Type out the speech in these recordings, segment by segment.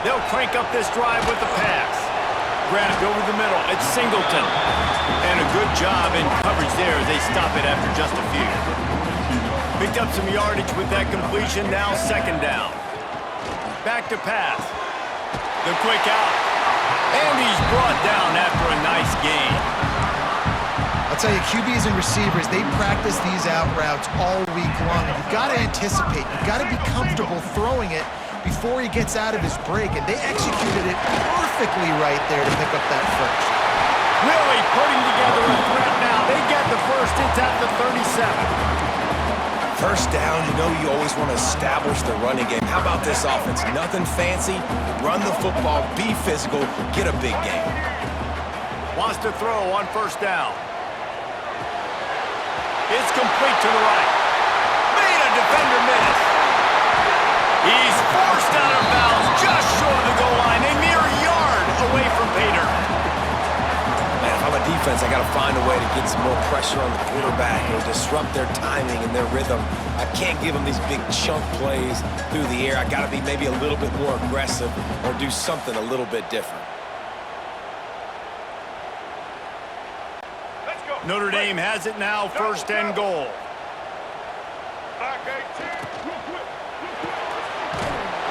They'll crank up this drive with the pass. Grabbed over the middle. It's Singleton. And a good job in coverage there as they stop it after just a few. Picked up some yardage with that completion. Now second down. Back to pass. The quick out. And he's brought down after a nice gain. I'll tell you, QBs and receivers, they practice these out routes all week long. You've got to anticipate. You've got to be comfortable throwing it before he gets out of his break. And they executed it perfectly right there to pick up that first. Really putting together a threat now. They get the first. It's at the 37. First down, you know you always want to establish the running game. How about this offense? Nothing fancy. Run the football, be physical, get a big game. Wants to throw on first down. It's complete to the right. Made a defender miss. He's forced out of bounds just short of the goal line. A mere yard away from Pater. Man, if I'm a defense, I got to find a way to get some more pressure on the quarterback or disrupt their timing and their rhythm. I can't give them these big chunk plays through the air. I got to be maybe a little bit more aggressive or do something a little bit different. Notre Dame has it now, first and goal.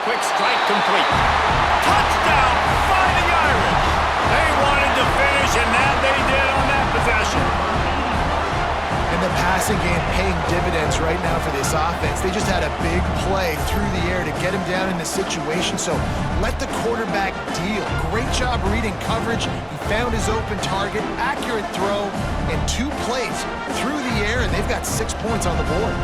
Quick strike complete. Touchdown, Fighting Irish. They wanted to finish, and that they did on that possession. And the passing game paying dividends right now for this offense. They just had a big play through the air to get him down in the situation. So let the quarterback deal. Great job reading coverage. He found his open target, accurate throw, and 2 plays through the air, and they've got 6 points on the board.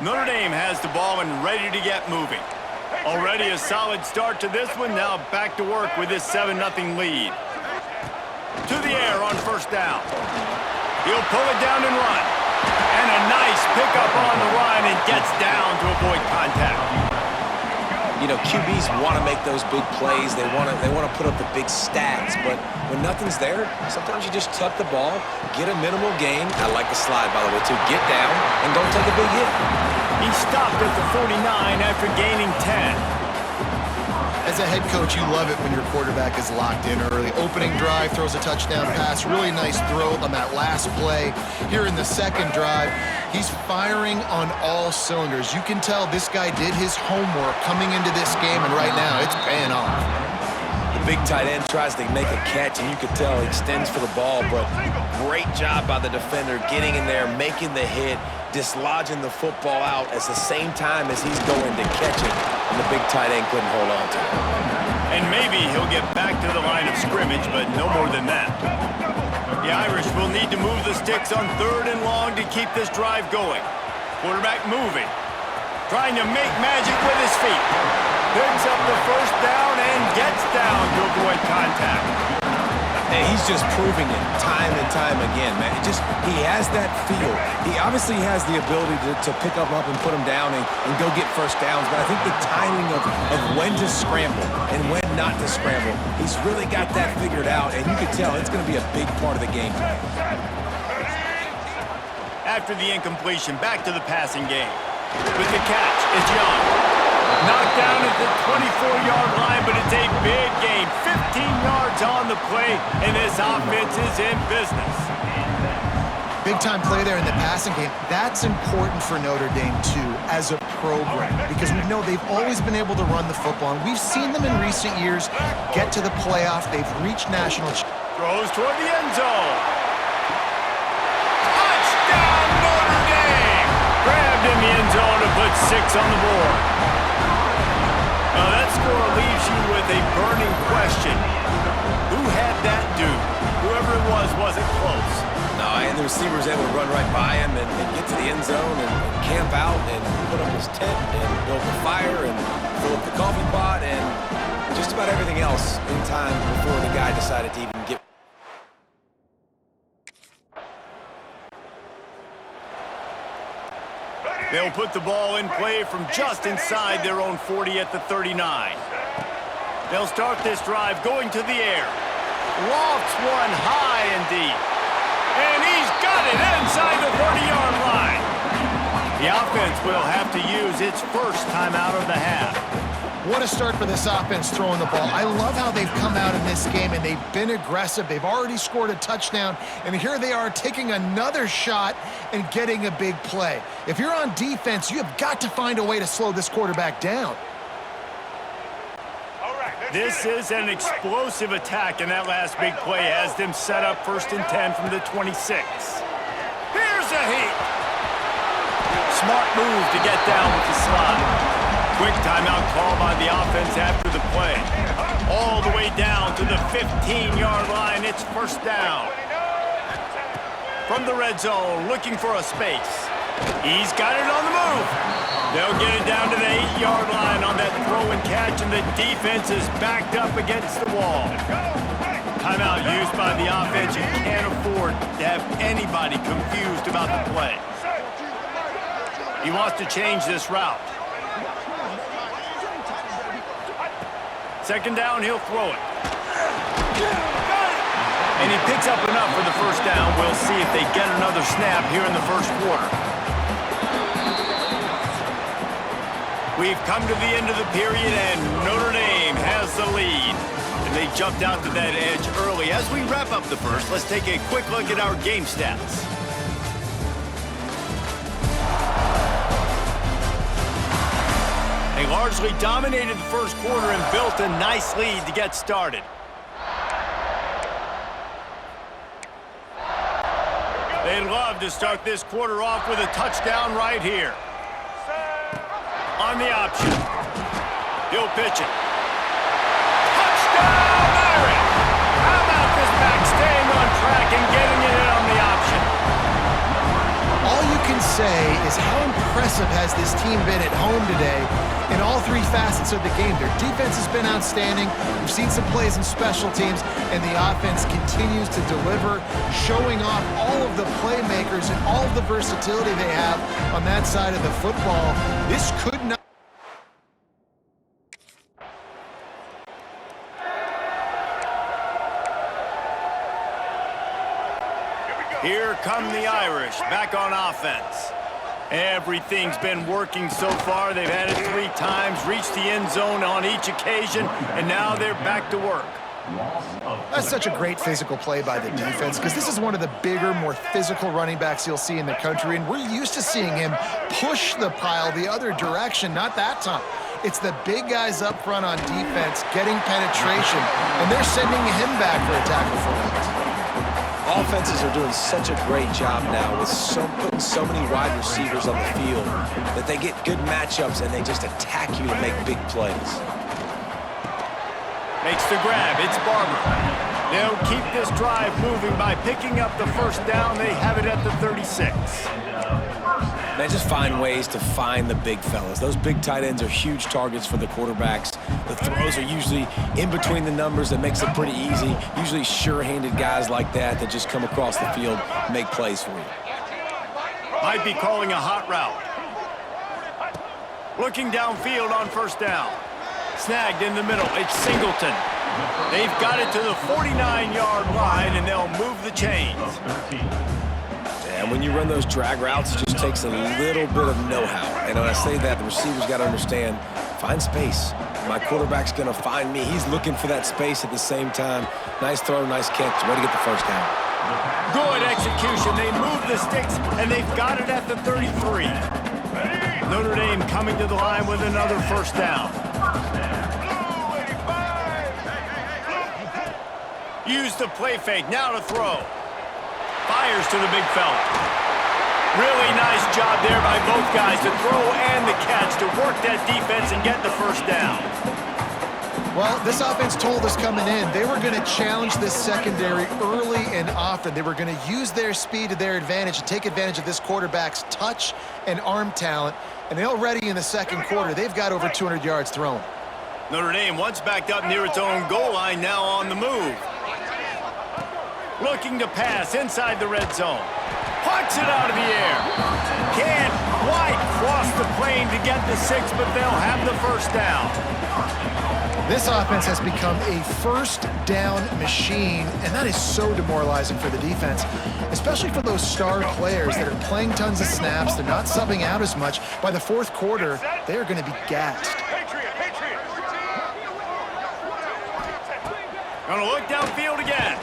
Notre Dame has the ball and ready to get moving. Already a solid start to this one. Now back to work with this 7-0 lead. To the air on first down. He'll pull it down and run. And a nice pickup on the run and gets down to avoid contact. You know, QBs want to make those big plays. They want to put up the big stats. But when nothing's there, sometimes you just tuck the ball, get a minimal gain. I like the slide, by the way, too. Get down and don't take a big hit. He stopped at the 49 after gaining 10. As a head coach, you love it when your quarterback is locked in early. Opening drive, throws a touchdown pass. Really nice throw on that last play. Here in the second drive, he's firing on all cylinders. You can tell this guy did his homework coming into this game, and right now it's paying off. The big tight end tries to make a catch, and you can tell he extends for the ball, but great job by the defender getting in there, making the hit, dislodging the football out at the same time as he's going to catch it, and the big tight end couldn't hold on to it. And maybe he'll get back to the line of scrimmage, but no more than that. The Irish will need to move the sticks on 3rd and long to keep this drive going. Quarterback moving, trying to make magic with his feet. Picks up the first down and gets down to avoid contact. And he's just proving it time and time again, man. He has that feel. He obviously has the ability to pick up and put him down and go get first downs, but I think the timing of when to scramble and when not to scramble, he's really got that figured out, and you can tell it's going to be a big part of the game plan. After the incompletion, back to the passing game. With the catch, it's Young. Knocked down at the 24-yard line, but it's a big gain. 15 yards on the play, and this offense is in business. Big-time play there in the passing game. That's important for Notre Dame, too, as a program, because we know they've always been able to run the football, and we've seen them in recent years get to the playoff. They've reached national championships. Throws toward the end zone. Touchdown, Notre Dame! Grabbed in the end zone to put 6 on the board. Now that score leaves you with a burning question. Who had that dude? Whoever it was wasn't close. No, and the receiver was able to run right by him and get to the end zone and camp out and put up his tent and build the fire and fill up the coffee pot and just about everything else in time before the guy decided to even get. They'll put the ball in play from just inside their own 40 at the 39. They'll start this drive going to the air. Lofts one high and deep. And he's got got it inside the 30-yard line. The offense will have to use its first timeout of the half. What a start for this offense throwing the ball. I love how they've come out in this game, and they've been aggressive. They've already scored a touchdown, and here they are taking another shot and getting a big play. If you're on defense, you have got to find a way to slow this quarterback down. This is an explosive attack, and that last big play has them set up 1st and 10 from the 26. Here's a heat. Smart move to get down with the slot. Quick timeout call by the offense after the play. All the way down to the 15-yard line. It's 1st down. From the red zone, looking for a space. He's got it on the move. They'll get it down to the 8-yard line on that throw and catch, and the defense is backed up against the wall. Timeout used by the offense. You can't afford to have anybody confused about the play. He wants to change this route. 2nd down, he'll throw it. And he picks up enough for the 1st down. We'll see if they get another snap here in the 1st quarter. We've come to the end of the period, and Notre Dame has the lead. And they jumped out to that edge early. As we wrap up the 1st, let's take a quick look at our game stats. They largely dominated the 1st quarter and built a nice lead to get started. They'd love to start this quarter off with a touchdown right here. On the option. He'll pitch it. Touchdown, Irish! How about this back staying on track and getting it in on the option? All you can say is how impressive has this team been at home today in all 3 facets of the game. Their defense has been outstanding. We've seen some plays in special teams, and the offense continues to deliver, showing off all of the playmakers and all of the versatility they have on that side of the football. This could not. Here come the Irish, back on offense. Everything's been working so far. They've had it 3 times, reached the end zone on each occasion, and now they're back to work. That's such a great physical play by the defense, because this is one of the bigger, more physical running backs you'll see in the country, and we're used to seeing him push the pile the other direction. Not that time. It's the big guys up front on defense getting penetration, and they're sending him back for a tackle for loss. Offenses are doing such a great job now with putting so many wide receivers on the field that they get good matchups and they just attack you to make big plays. Makes the grab. It's Barber. They'll keep this drive moving by picking up the 1st down. They have it at the 36. They just find ways to find the big fellas. Those big tight ends are huge targets for the quarterbacks. The throws are usually in between the numbers. That makes it pretty easy. Usually sure-handed guys like that just come across the field, make plays for you. Might be calling a hot route. Looking downfield on 1st down. Snagged in the middle. It's Singleton. They've got it to the 49-yard line, and they'll move the chains. And when you run those drag routes, it just takes a little bit of know-how. And when I say that, the receiver's got to understand, find space. My quarterback's going to find me. He's looking for that space at the same time. Nice throw, nice catch. Way to get the 1st down. Good execution. They move the sticks, and they've got it at the 33. Notre Dame coming to the line with another 1st down. Use the play fake. Now to throw. Fires to the big fella. Really nice job there by both guys to throw and the catch to work that defense and get the 1st down. Well, this offense told us coming in they were going to challenge this secondary early and often. They were going to use their speed to their advantage and take advantage of this quarterback's touch and arm talent. And already in the 2nd quarter, they've got over 200 yards thrown. Notre Dame once backed up near its own goal line, now on the move. Looking to pass inside the red zone. Pucks it out of the air. Can't quite cross the plane to get the 6, but they'll have the 1st down. This offense has become a first down machine, and that is so demoralizing for the defense, especially for those star players that are playing tons of snaps. They're not subbing out as much. By the fourth quarter, they are going to be gassed. Gonna look downfield again.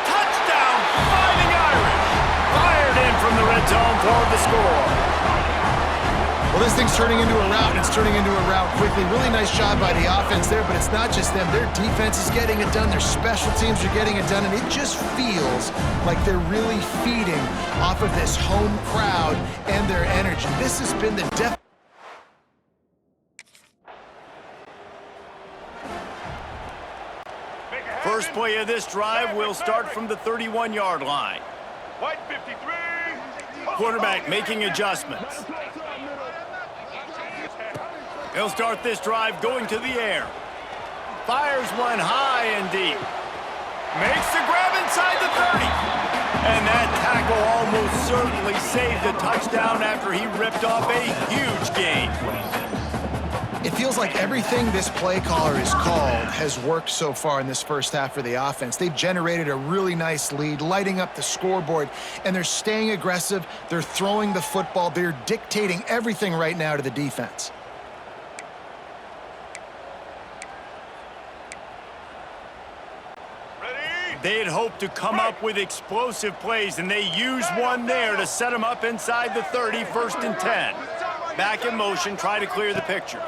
Touchdown, Fighting Irish. Fired in from the red zone toward the score. Well, this thing's turning into a rout, and it's turning into a rout quickly. Really nice job by the offense there, but it's not just them. Their defense is getting it done. Their special teams are getting it done, and it just feels like they're really feeding off of this home crowd and their energy. This has been the depth. First play of this drive will start from the 31-yard line. White 53. Quarterback making adjustments. He'll start this drive going to the air. Fires one high and deep. Makes the grab inside the 30. And that tackle almost certainly saved a touchdown after he ripped off a huge gain. It feels like everything this play caller has called has worked so far in this first half for the offense. They've generated a really nice lead, lighting up the scoreboard, and they're staying aggressive. They're throwing the football. They're dictating everything right now to the defense. They had hoped to come up with explosive plays, and they used one there to set them up inside the 30, 1st and 10. Back in motion, try to clear the picture.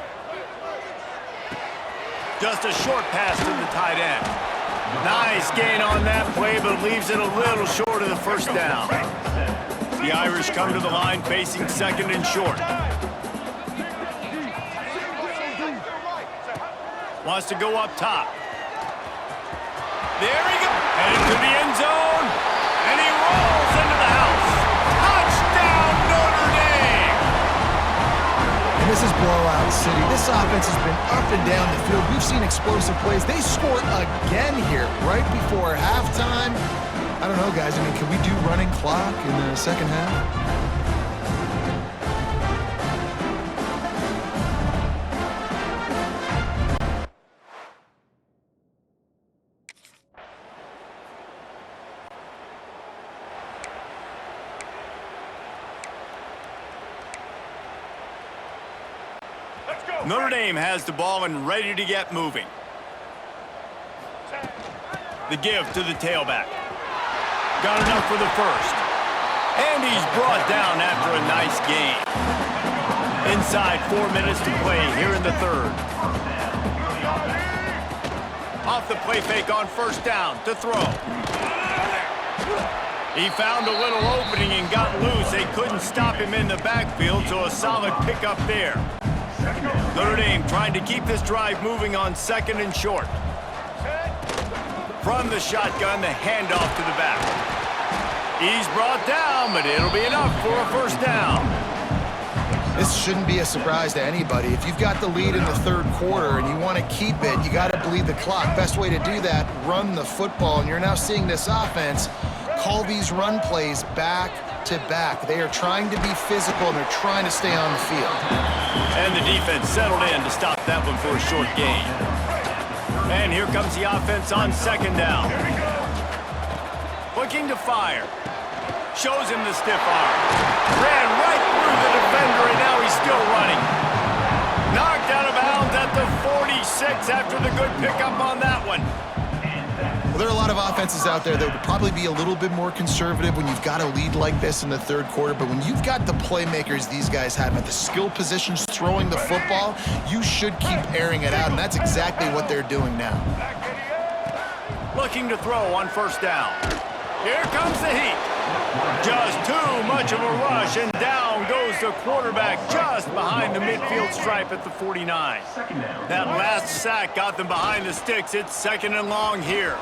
Just a short pass to the tight end. Nice gain on that play, but leaves it a little short of the first down. The Irish come to the line facing 2nd and short. Wants to go up top. There he goes. Headed to the end zone. And he rolls into the house. Touchdown, Notre Dame! And this is blowout city. This offense has been up and down the field. We've seen explosive plays. They score again here right before halftime. I don't know, guys. I mean, can we do running clock in the second half? Notre Dame has the ball and ready to get moving. The give to the tailback. Got enough for the first. And he's brought down after a nice gain. Inside 4 minutes to play here in the 3rd. Off the play fake on 1st down to throw. He found a little opening and got loose. They couldn't stop him in the backfield, so a solid pickup there. Notre Dame trying to keep this drive moving on 2nd and short. From the shotgun, the handoff to the back. He's brought down, but it'll be enough for a 1st down. This shouldn't be a surprise to anybody. If you've got the lead in the 3rd quarter and you want to keep it, you got to bleed the clock. Best way to do that, run the football. And you're now seeing this offense call these run plays back to back. They are trying to be physical, and they're trying to stay on the field. And the defense settled in to stop that one for a short gain. And here comes the offense on 2nd down. Looking to fire. Shows him the stiff arm. Ran right through the defender, and now he's still running. Knocked out of bounds at the 46 after the good pickup on that one. Well, there are a lot of offenses out there that would probably be a little bit more conservative when you've got a lead like this in the 3rd quarter, but when you've got the playmakers these guys have at the skill positions throwing the football, you should keep airing it out, and that's exactly what they're doing now. Looking to throw on 1st down. Here comes the heat. Just too much of a rush, and down goes the quarterback just behind the midfield stripe at the 49. That last sack got them behind the sticks. It's 2nd and long here.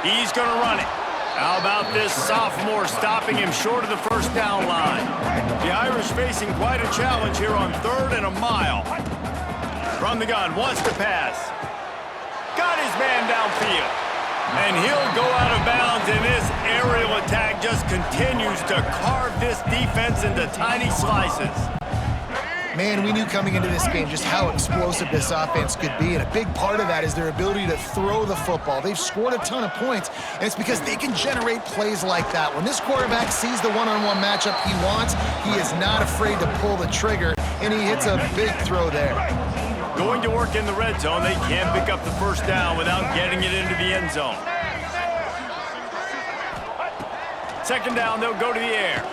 He's going to run it. How about this sophomore stopping him short of the 1st down line? The Irish facing quite a challenge here on 3rd and a mile. From the gun, wants to pass. Got his man downfield. And he'll go out of bounds, and this aerial attack just continues to carve this defense into tiny slices. Man, we knew coming into this game just how explosive this offense could be, and a big part of that is their ability to throw the football. They've scored a ton of points, and it's because they can generate plays like that. When this quarterback sees the one-on-one matchup he wants, he is not afraid to pull the trigger, and he hits a big throw there. Going to work in the red zone, they can't pick up the first down without getting it into the end zone. Second down, they'll go to the air.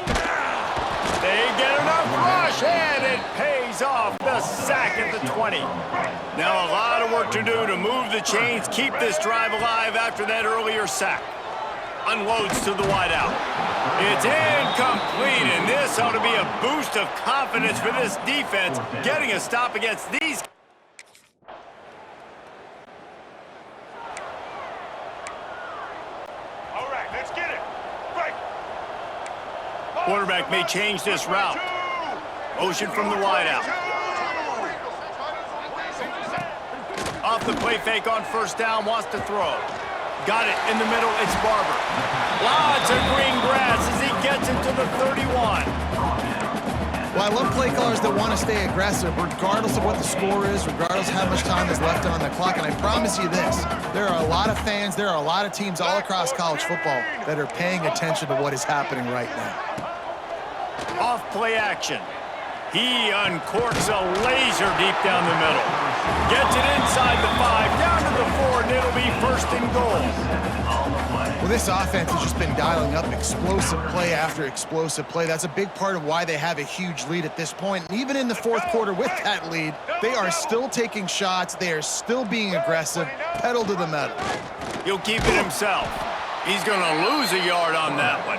They get enough rush, and it pays off. The sack at the 20. Now a lot of work to do to move the chains, keep this drive alive after that earlier sack. Unloads to the wideout. It's incomplete, and this ought to be a boost of confidence for this defense, getting a stop against these. All right, let's get it. Right. Quarterback may change this route. Motion from the wideout. Off the play fake on first down, wants to throw. Got it in the middle, it's Barber. Lots of green grass as he gets it to the 31. Well, I love play callers that want to stay aggressive, regardless of what the score is, regardless of how much time is left on the clock. And I promise you this, there are a lot of fans, there are a lot of teams all across college football that are paying attention to what is happening right now. Off play action. He uncorks a laser deep down the middle. Gets it inside the 5, down to the 4, and it'll be first and goal. Well, this offense has just been dialing up explosive play after explosive play. That's a big part of why they have a huge lead at this point. And even in the fourth quarter with that lead, they are still taking shots. They are still being aggressive, pedal to the metal. He'll keep it himself. He's going to lose a yard on that one.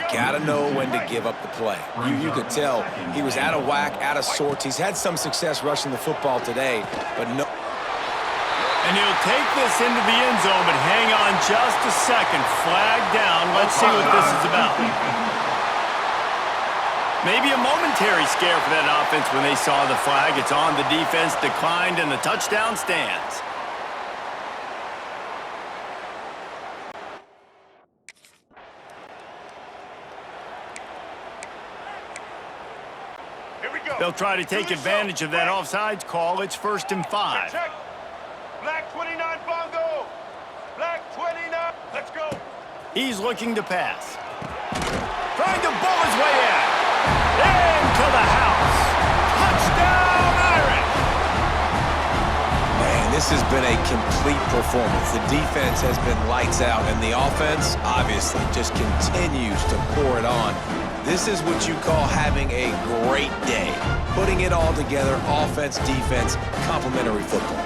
Gotta know when to give up the play. You could tell he was out of whack, out of sorts. He's had some success rushing the football today, but no. And he'll take this into the end zone, but hang on just a second. Flag down. Let's see what this is about. Maybe a momentary scare for that offense when they saw the flag. It's on, the defense declined, and the touchdown stands. They'll try to take advantage of that offsides call. It's 1st and 5. Check. Black 29 Bongo. Black 29. Let's go. He's looking to pass. Trying to bull his way in. Into the house. Touchdown, Irish. Man, this has been a complete performance. The defense has been lights out, and the offense obviously just continues to pour it on. This is what you call having a great day. Putting it all together, offense, defense, complementary football.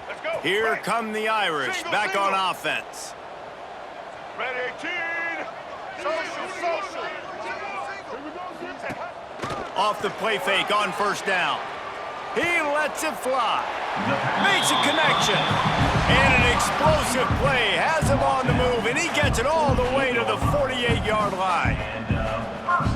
Let's go. Here Right. come the Irish, Single, back single. on offense. Red 18. Social. Off the play fake on first down. He lets it fly. Makes a connection. And an explosive play has him on the move, and he gets it all the way to the 48-yard line.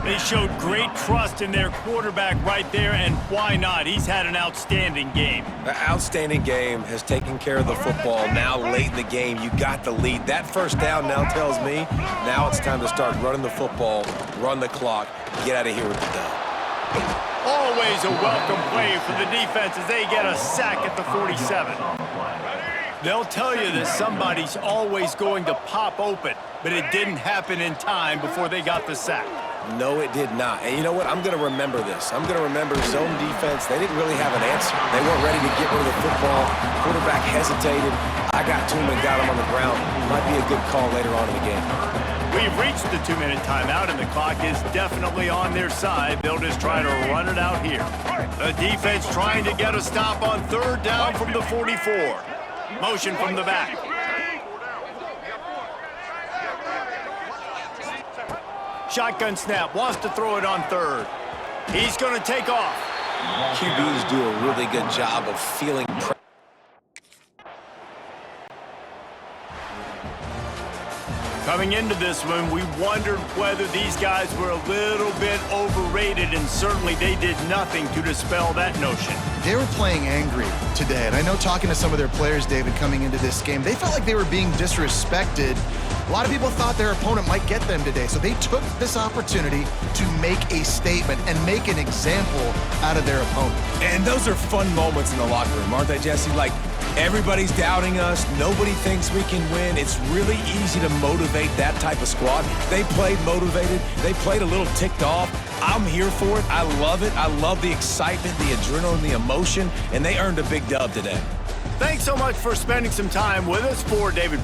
They showed great trust in their quarterback right there, and why not? He's had an outstanding game. The outstanding game has taken care of the football. Now late in the game, you got the lead. That first down now tells me now it's time to start running the football, run the clock, get out of here with the dub. Always a welcome play for the defense as they get a sack at the 47. They'll tell you that somebody's always going to pop open, but it didn't happen in time before they got the sack. No, it did not. And you know what? I'm going to remember this. I'm going to remember zone defense. They didn't really have an answer. They weren't ready to get rid of the football. Quarterback hesitated. I got to him and got him on the ground. Might be a good call later on in the game. We've reached the 2-minute timeout, and the clock is definitely on their side. They'll just try to run it out here. The defense trying to get a stop on third down from the 44. Motion from the back. Shotgun snap, wants to throw it on third. He's going to take off. QBs do a really good job of feeling pressure. Coming into this one, we wondered whether these guys were a little bit overrated, and certainly they did nothing to dispel that notion. They were playing angry today, and I know talking to some of their players, David, coming into this game, they felt like they were being disrespected. A lot of people thought their opponent might get them today, so they took this opportunity to make a statement and make an example out of their opponent. And those are fun moments in the locker room, aren't they, Jesse? Like, everybody's doubting us. Nobody thinks we can win. It's really easy to motivate that type of squad. They played motivated. They played a little ticked off. I'm here for it. I love it. I love the excitement, the adrenaline, the emotion, and they earned a big dub today. Thanks so much for spending some time with us. For David